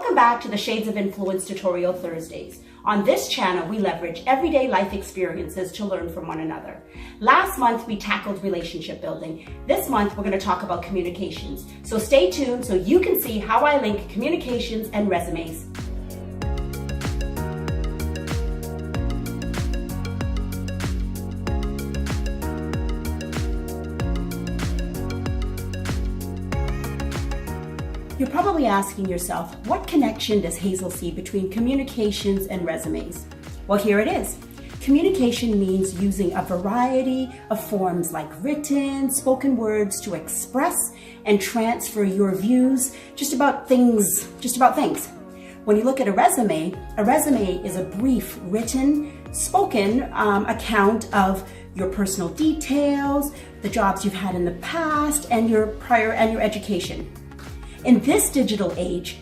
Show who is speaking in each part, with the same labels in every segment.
Speaker 1: Welcome back to the Shades of Influence Tutorial Thursdays. On this channel, we leverage everyday life experiences to learn from one another. Last month, we tackled relationship building. This month, we're going to talk about communications. So stay tuned so you can see how I link communications and resumes. You're probably asking yourself, what connection does Hazel see between communications and resumes? Well, here it is. Communication means using a variety of forms like written, spoken words to express and transfer your views just about things. When you look at a resume is a brief written, spoken account of your personal details, the jobs you've had in the past, and your education. In this digital age,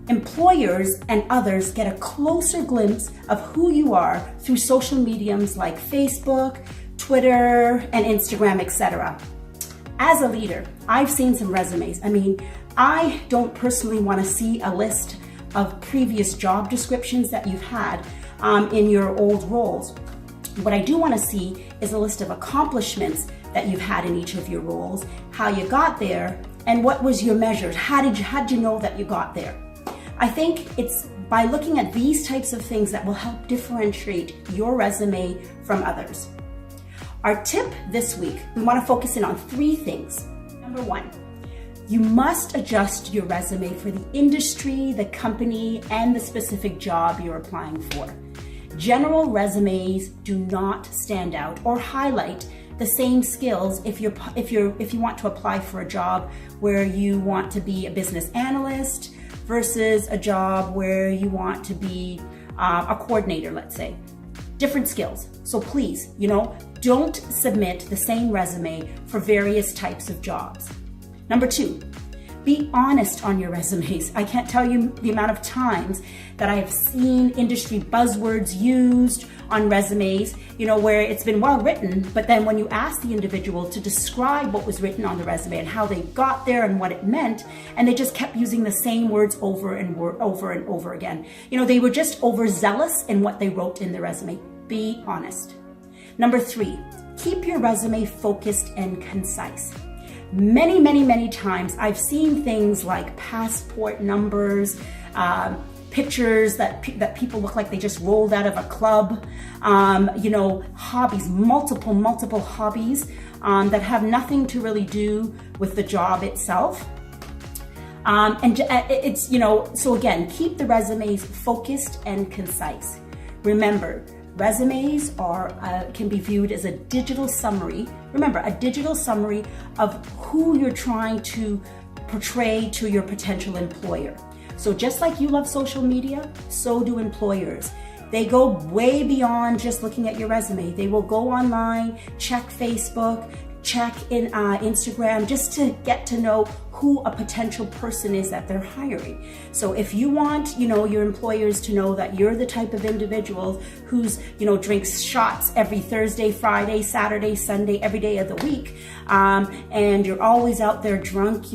Speaker 1: employers and others get a closer glimpse of who you are through social mediums like Facebook, Twitter, and Instagram, etc. As a leader, I've seen some resumes. I don't personally want to see a list of previous job descriptions that you've had in your old roles. What I do want to see is a list of accomplishments that you've had in each of your roles, how you got there, and what was your measure? How did you know that you got there? I think it's by looking at these types of things that will help differentiate your resume from others. Our tip this week, we want to focus in on 3 things. Number 1, you must adjust your resume for the industry, the company, and the specific job you're applying for. General resumes do not stand out or highlight the same skills if you want to apply for a job where you want to be a business analyst versus a job where you want to be a coordinator, let's say. Different skills. So please, don't submit the same resume for various types of jobs. Number 2, be honest on your resumes. I can't tell you the amount of times that I have seen industry buzzwords used on resumes, where it's been well written, but then when you ask the individual to describe what was written on the resume and how they got there and what it meant, and they just kept using the same words over and over again. They were just overzealous in what they wrote in the resume. Be honest. Number 3, keep your resume focused and concise. Many times I've seen things like passport numbers, pictures that people look like they just rolled out of a club, hobbies, multiple hobbies that have nothing to really do with the job itself. So again, keep the resumes focused and concise. Remember, resumes can be viewed as a digital summary. Remember, a digital summary of who you're trying to portray to your potential employer. So just like you love social media, so do employers. They go way beyond just looking at your resume. They will go online, check Facebook, check in Instagram, just to get to know who a potential person is that they're hiring. So if you want, your employers to know that you're the type of individual who's, drinks shots every Thursday, Friday, Saturday, Sunday, every day of the week, and you're always out there drunk,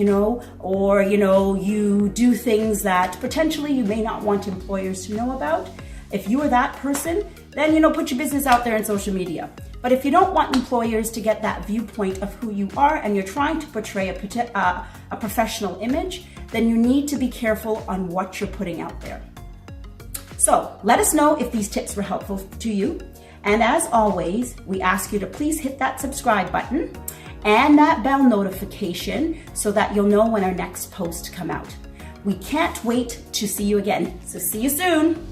Speaker 1: or, you do things that potentially you may not want employers to know about. If you are that person, then, put your business out there in social media. But if you don't want employers to get that viewpoint of who you are and you're trying to portray a professional image, then you need to be careful on what you're putting out there. So let us know if these tips were helpful to you. And as always, we ask you to please hit that subscribe button and that bell notification so that you'll know when our next posts come out. We can't wait to see you again. So see you soon.